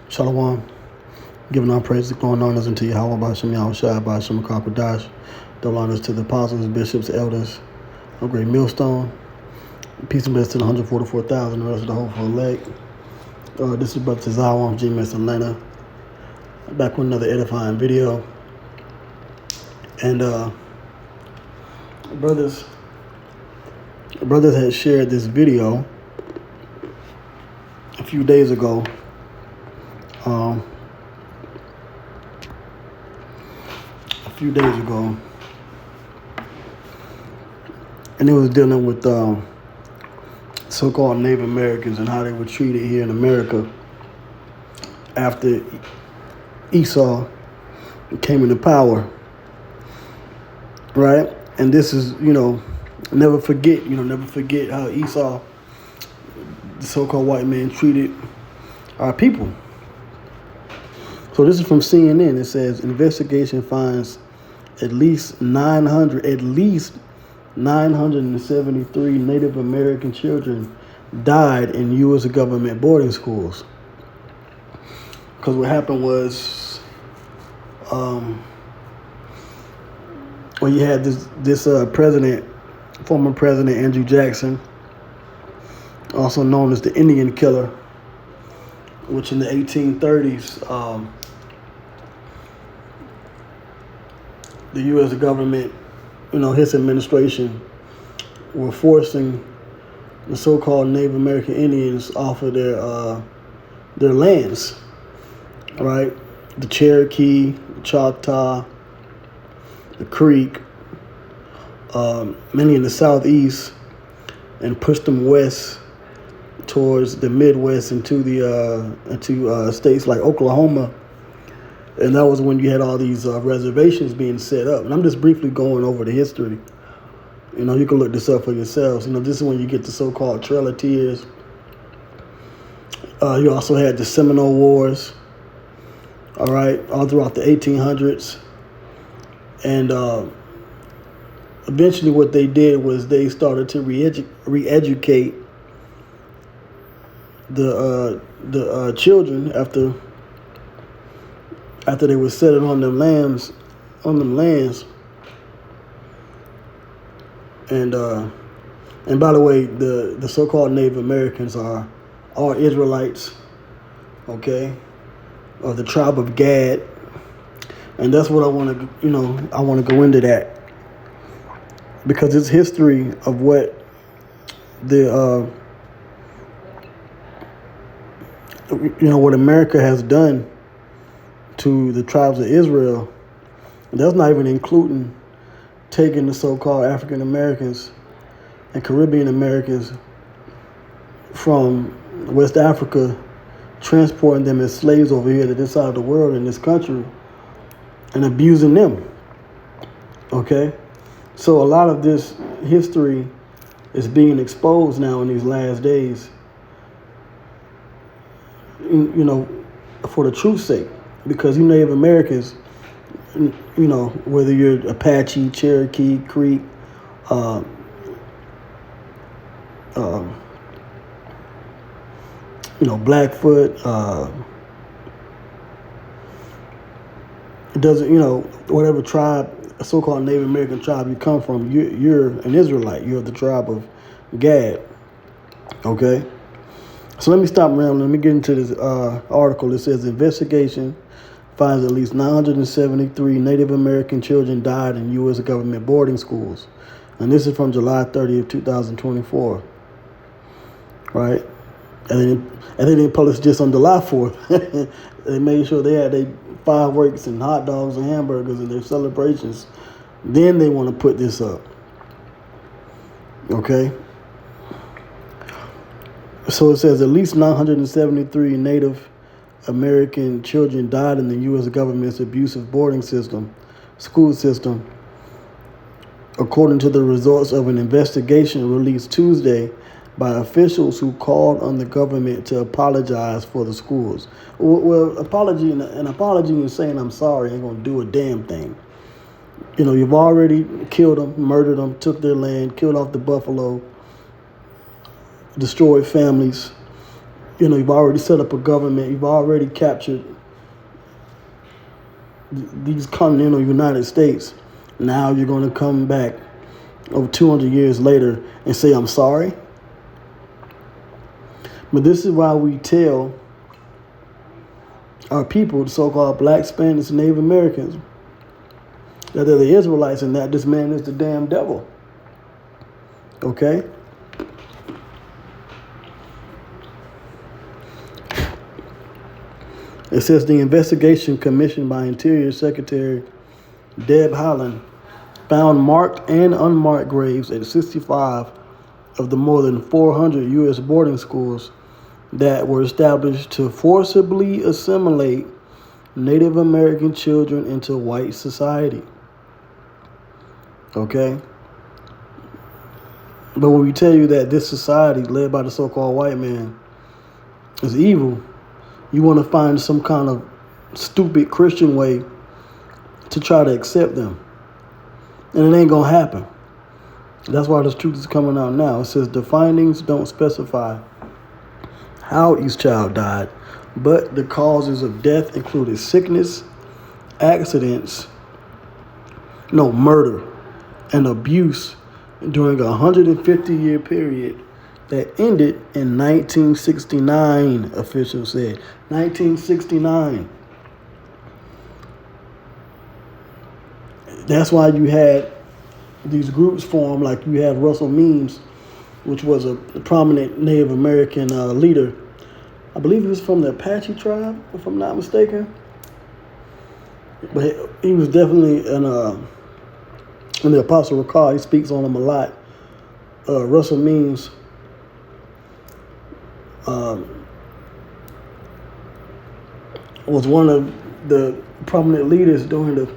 Shalom. Giving our praise, glory, and honors unto Yahweh, Bashim Yahushua, Bashim Kakwadash. Double honors to the apostles, bishops, elders, a great millstone. Peace and blessings to the 144,000, the rest of the hopeful elect. This is Brother Tazawa, I'm GMS Atlanta. Back with another edifying video. And brothers had shared this video a few days ago. And it was dealing with so-called Native Americans and how they were treated here in America after Esau came into power, right? And this is, never forget how Esau, the so-called white man, treated our people. So this is from CNN. It says, investigation finds at least 973 Native American children died in U.S. government boarding schools. Because what happened was, you had this former president Andrew Jackson, also known as the Indian Killer, which in the 1830s, the U.S. government, his administration, were forcing the so-called Native American Indians off of their lands, right? The Cherokee, the Choctaw, the Creek, many in the southeast, and pushed them west towards the Midwest into states like Oklahoma. And that was when you had all these reservations being set up. And I'm just briefly going over the history. You can look this up for yourselves. This is when you get the so-called Trail of Tears. You also had the Seminole Wars, all right, all throughout the 1800s. And eventually what they did was they started to re-educate the children after they were settled on them lands. And by the way, the so-called Native Americans are all Israelites, okay, of the tribe of Gad. And that's what I want to, I want to go into that, because it's history of what what America has done to the tribes of Israel. And that's not even including taking the so-called African Americans and Caribbean Americans from West Africa, transporting them as slaves over here to this side of the world in this country, and abusing them. Okay? So a lot of this history is being exposed now in these last days, for the truth's sake. Because you Native Americans, whether you're Apache, Cherokee, Creek, Blackfoot, it doesn't, whatever tribe, so-called Native American tribe you come from, you're an Israelite. You're the tribe of Gad. Okay? So let me stop around. Let me get into this article. It says, investigation finds at least 973 Native American children died in U.S. government boarding schools. And this is from July 30th, 2024. Right? And they didn't publish just on July 4th. They made sure they had their fireworks and hot dogs and hamburgers and their celebrations. Then they want to put this up. Okay? So it says at least 973 Native American children died in the U.S. government's abusive boarding school system, according to the results of an investigation released Tuesday by officials who called on the government to apologize for the schools. Well, apology and saying I'm sorry ain't gonna do a damn thing. You've already killed them, murdered them, took their land, killed off the buffalo, destroyed families, You've already set up a government. You've already captured these continental United States. Now you're going to come back over 200 years later and say, I'm sorry? But this is why we tell our people, the so-called Black, Spanish, and Native Americans, that they're the Israelites and that this man is the damn devil. Okay? It says the investigation commissioned by Interior Secretary Deb Haaland found marked and unmarked graves at 65 of the more than 400 U.S. boarding schools that were established to forcibly assimilate Native American children into white society. Okay? But when we tell you that this society, led by the so-called white man, is evil, you want to find some kind of stupid Christian way to try to accept them. And it ain't going to happen. That's why this truth is coming out now. It says the findings don't specify how each child died, but the causes of death included sickness, accidents, murder, and abuse during a 150-year period that ended in 1969, officials said. 1969. That's why you had these groups form, like you had Russell Means, which was a prominent Native American leader. I believe he was from the Apache tribe, if I'm not mistaken. But he was definitely in the Apostle Recall. He speaks on him a lot. Russell Means was one of the prominent leaders during the,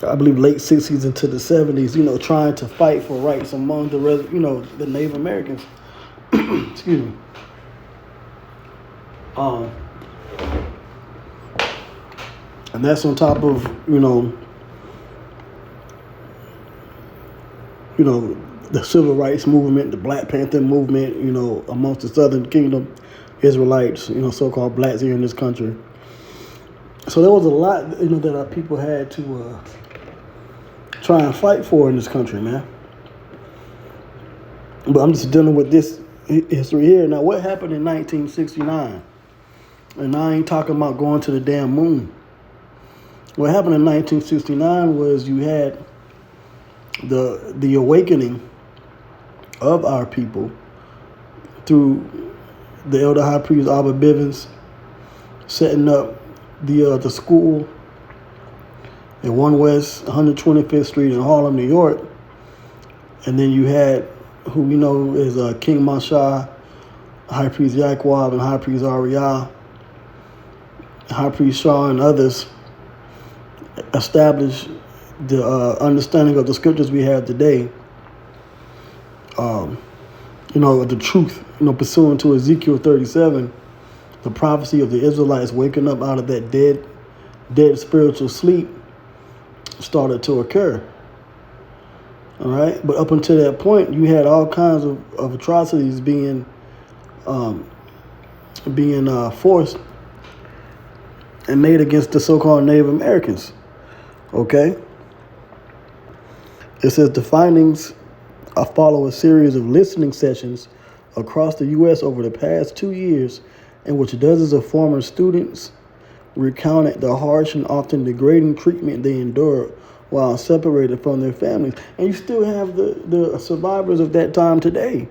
I believe, late 60s into the 70s, trying to fight for rights among the Native Americans. Excuse me. And that's on top of, the civil rights movement, the Black Panther movement, amongst the Southern Kingdom Israelites, so-called blacks here in this country. So there was a lot, that our people had to try and fight for in this country, man. But I'm just dealing with this history here. Now, what happened in 1969? And I ain't talking about going to the damn moon. What happened in 1969 was you had the awakening of our people through the elder high priest Albert Bivens setting up the school at 1 West 125th Street in Harlem, New York. And then you had who we know is King Masha, High Priest Yaquab, and High Priest Ariah, High Priest Shaw, and others establish the understanding of the scriptures we have today. The truth, pursuant to Ezekiel 37, the prophecy of the Israelites waking up out of that dead spiritual sleep started to occur. All right, but up until that point, you had all kinds of atrocities being forced and made against the so-called Native Americans. Okay? It says the findings follow a series of listening sessions across the U.S. over the past 2 years in which dozens of former students recounted the harsh and often degrading treatment they endured while separated from their families. And you still have the survivors of that time today.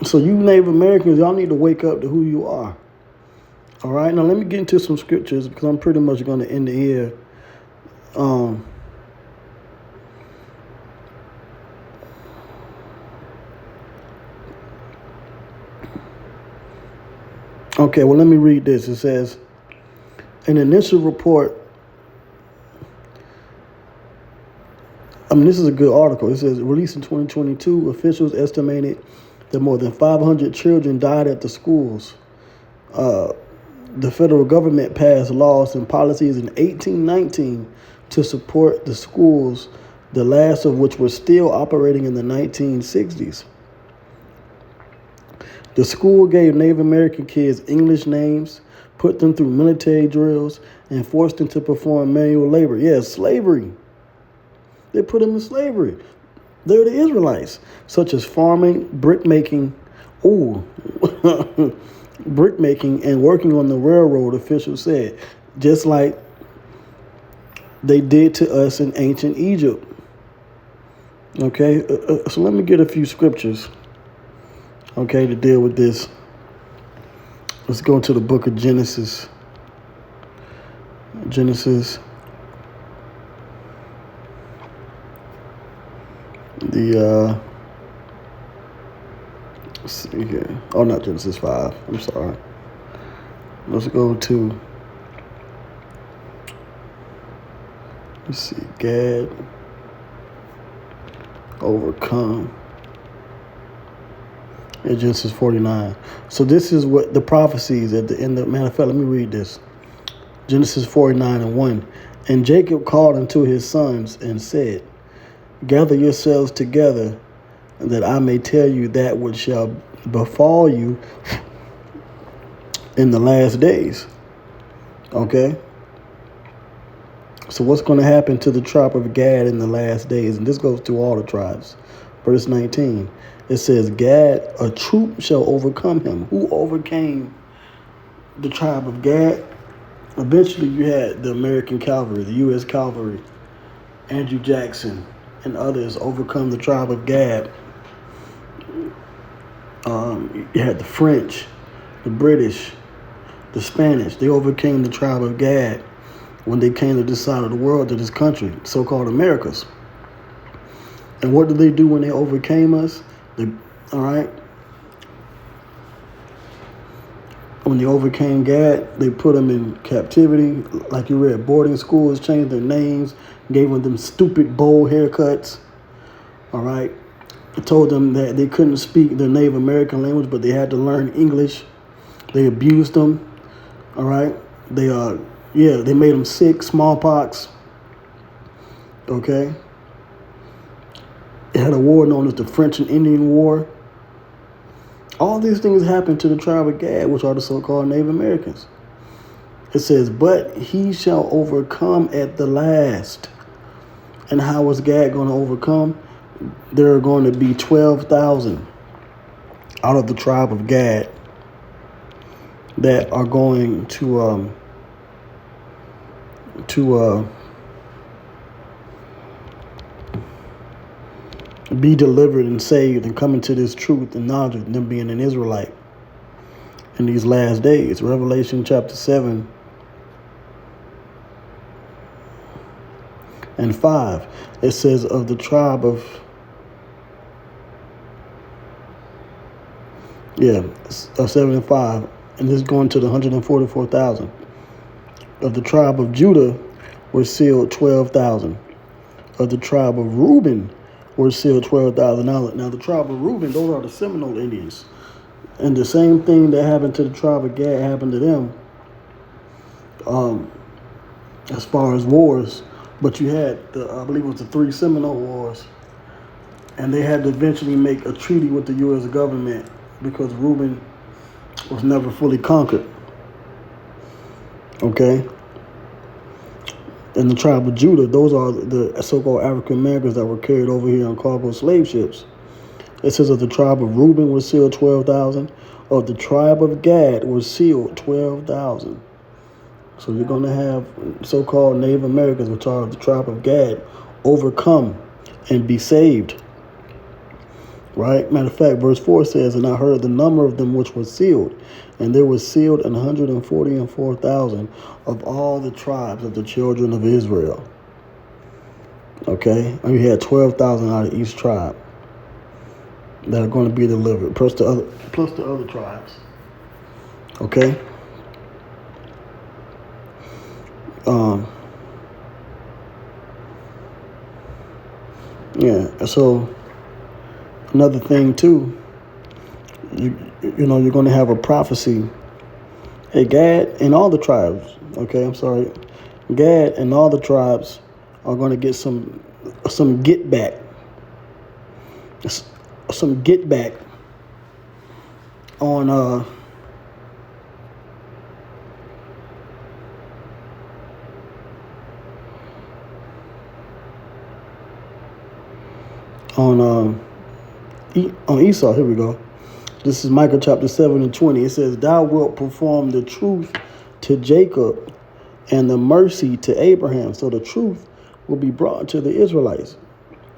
So you Native Americans, y'all need to wake up to who you are. All right, now let me get into some scriptures because I'm pretty much going to end it here. Okay, well, let me read this. It says, an initial report, this is a good article. It says, released in 2022, officials estimated that more than 500 children died at the schools. The federal government passed laws and policies in 1819 to support the schools the last of which were still operating in the 1960s. The school gave Native American kids English names, put them through military drills, and forced them to perform manual labor. Yeah, slavery. They put them in slavery. They're the Israelites, such as farming, brick making, brick making, and working on the railroad, officials said, just like they did to us in ancient Egypt. Okay, so let me get a few scriptures, okay, to deal with this. Let's go to the book of Genesis. Genesis, let's see here. Oh, not Genesis 5. I'm sorry. Let's go to, let's see, Gad, overcome. In Genesis 49. So this is what the prophecies at the end of, matter of fact, let me read this. Genesis 49:1. And Jacob called unto his sons and said, gather yourselves together, that I may tell you that which shall befall you in the last days. Okay? So what's going to happen to the tribe of Gad in the last days? And this goes to all the tribes. Verse 19. It says, Gad, a troop shall overcome him. Who overcame the tribe of Gad? Eventually you had the American cavalry, the U.S. cavalry, Andrew Jackson, and others overcome the tribe of Gad. You had the French, the British, the Spanish. They overcame the tribe of Gad when they came to this side of the world, to this country, so-called Americas. And what did they do when they overcame us? All right. When they overcame Gad, they put them in captivity. Like you read, boarding schools, changed their names, gave them stupid bowl haircuts. All right. Told them that they couldn't speak their Native American language, but they had to learn English. They abused them. All right. They made them sick, smallpox. Okay. They had a war known as the French and Indian War. All these things happened to the tribe of Gad, which are the so-called Native Americans. It says, but he shall overcome at the last. And how is Gad going to overcome? There are going to be 12,000 out of the tribe of Gad that are going to be delivered and saved and come into this truth and knowledge of them being an Israelite in these last days. Revelation chapter 7 and 5. It says of the tribe of 7 and 5, and this is going to the 144,000. Of the tribe of Judah were sealed 12,000. Of the tribe of Reuben were sealed 12,000. Now the tribe of Reuben, those are the Seminole Indians. And the same thing that happened to the tribe of Gad happened to them as far as wars. But you had, I believe it was the 3 Seminole Wars. And they had to eventually make a treaty with the U.S. government because Reuben was never fully conquered. Okay? And the tribe of Judah, those are the so-called African Americans that were carried over here on cargo slave ships. It says of the tribe of Reuben was sealed 12,000. Of the tribe of Gad was sealed 12,000. So you're going to have so-called Native Americans, which are of the tribe of Gad, overcome and be saved. Right? Matter of fact, verse 4 says, and I heard the number of them which were sealed, and there was sealed 144,000 of all the tribes of the children of Israel. Okay? And you had 12,000 out of each tribe that are going to be delivered, plus the other tribes. Okay? So another thing too, you're going to have a prophecy. Hey, Gad and all the tribes, Gad and all the tribes are going to get some some get back, some get back on on Esau. Here we go. This is Micah chapter 7 and 20. It says, "Thou wilt perform the truth to Jacob and the mercy to Abraham." So the truth will be brought to the Israelites,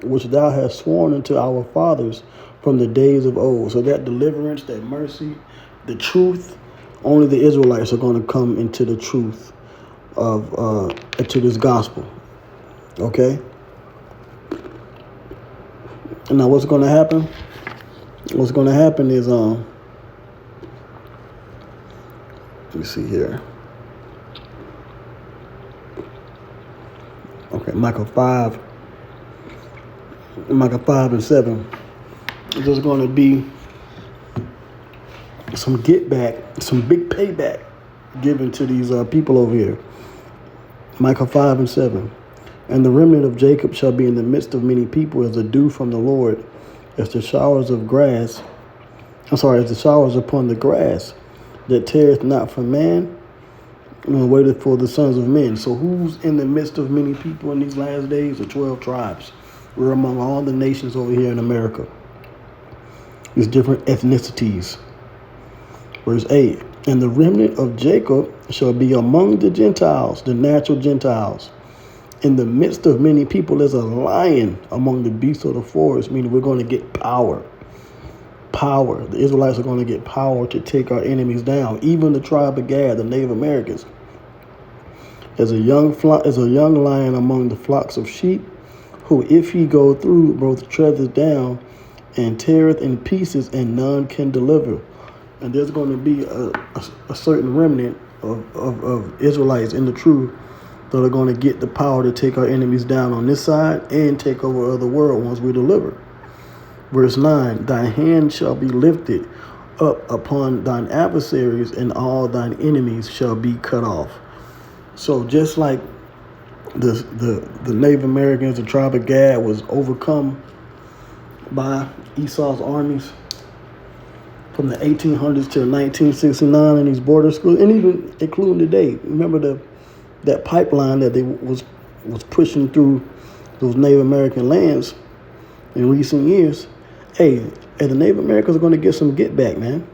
which thou hast sworn unto our fathers from the days of old. So that deliverance, that mercy, the truth, only the Israelites are going to come into the truth of into this gospel. Okay? And now what's going to happen? What's going to happen is let me see here. Okay, Micah 5 and 7. There's going to be some get back, some big payback given to these people over here. Micah 5 and 7. "And the remnant of Jacob shall be in the midst of many people as the dew from the Lord, as the showers of grass. As the showers upon the grass, that teareth not from man, and waiteth for the sons of men." So who's in the midst of many people in these last days? The 12 tribes. We're among all the nations over here in America. These different ethnicities. Verse 8, "And the remnant of Jacob shall be among the Gentiles," the natural Gentiles, "in the midst of many people as a lion among the beasts of the forest," meaning we're going to get power. Power. The Israelites are going to get power to take our enemies down. Even the tribe of Gad, the Native Americans, as a young lion among the flocks of sheep, who if he go through both treadeth down and teareth in pieces, and none can deliver. And there's going to be a certain remnant of Israelites in the truth that are going to get the power to take our enemies down on this side and take over other world once we deliver. Verse 9, "Thy hand shall be lifted up upon thine adversaries, and all thine enemies shall be cut off." So just like the Native Americans, the tribe of Gad was overcome by Esau's armies from the 1800s to 1969 in these border schools, and even including today. Remember that pipeline that they was pushing through those Native American lands in recent years. Hey, the Native Americans are going to get some get back, man.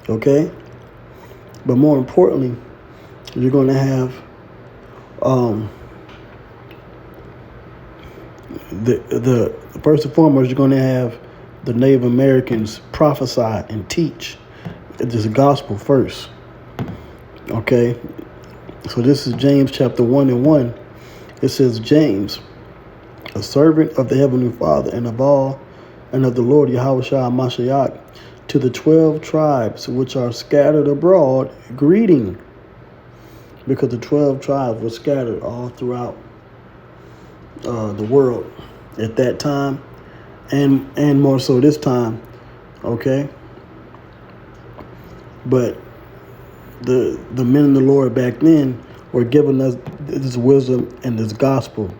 Okay? But more importantly, you're going to have the first and foremost, you're going to have the Native Americans prophesy and teach this gospel first. Okay? So this is James chapter 1 and 1. It says, "James, a servant of the Heavenly Father and of the Lord Yahushua Mashiach, to the 12 tribes which are scattered abroad, greeting." Because the 12 tribes were scattered all throughout the world at that time, and more so this time. Okay? But the men of the Lord back then were giving us this wisdom and this gospel.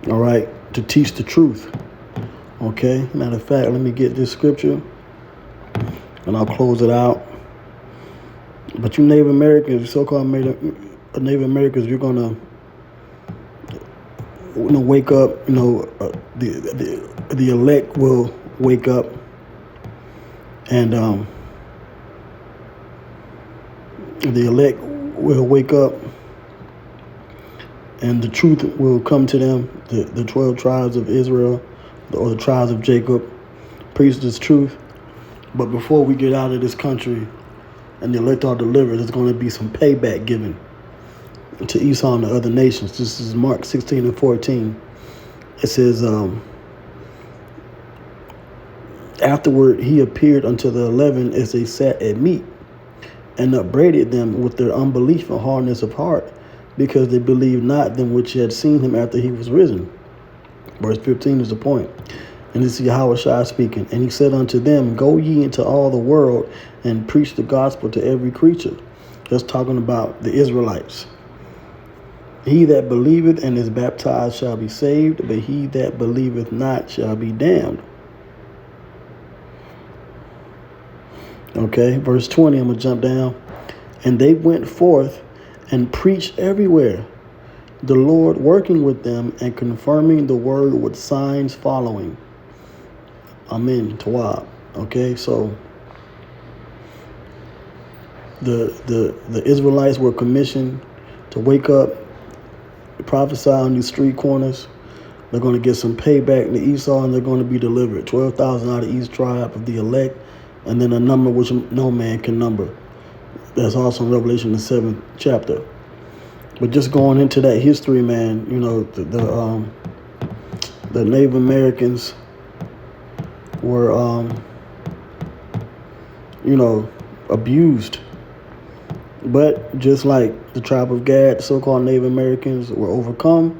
All right, to teach the truth. Okay, matter of fact, let me get this scripture and I'll close it out. But you Native Americans, so-called Native Americans, you're gonna wake up. The elect will wake up, and the elect will wake up, and the truth will come to them. The 12 tribes of Israel, or the tribes of Jacob, preach this truth. But before we get out of this country and the elect are delivered, there's going to be some payback given to Esau and the other nations. This is Mark 16 and 14. It says, "Afterward he appeared unto the 11 as they sat at meat, and upbraided them with their unbelief and hardness of heart, because they believed not them which had seen him after he was risen." Verse 15 is the point. And this is Yahushua speaking. "And he said unto them, Go ye into all the world and preach the gospel to every creature." That's talking about the Israelites. He that believeth and is baptized shall be saved, but he that believeth not shall be damned. Okay, verse 20, I'm going to jump down. And they went forth and preached everywhere, the Lord working with them and confirming the word with signs following. Amen. Tawab. Okay, so the Israelites were commissioned to wake up, prophesy on these street corners. They're going to get some payback to Esau, and they're going to be delivered. 12,000 out of each tribe of the elect, and then a number which no man can number. That's also in Revelation, the 7th chapter. But just going into that history, man, you know, the Native Americans were, you know, abused. But just like the tribe of Gad, the so-called Native Americans were overcome,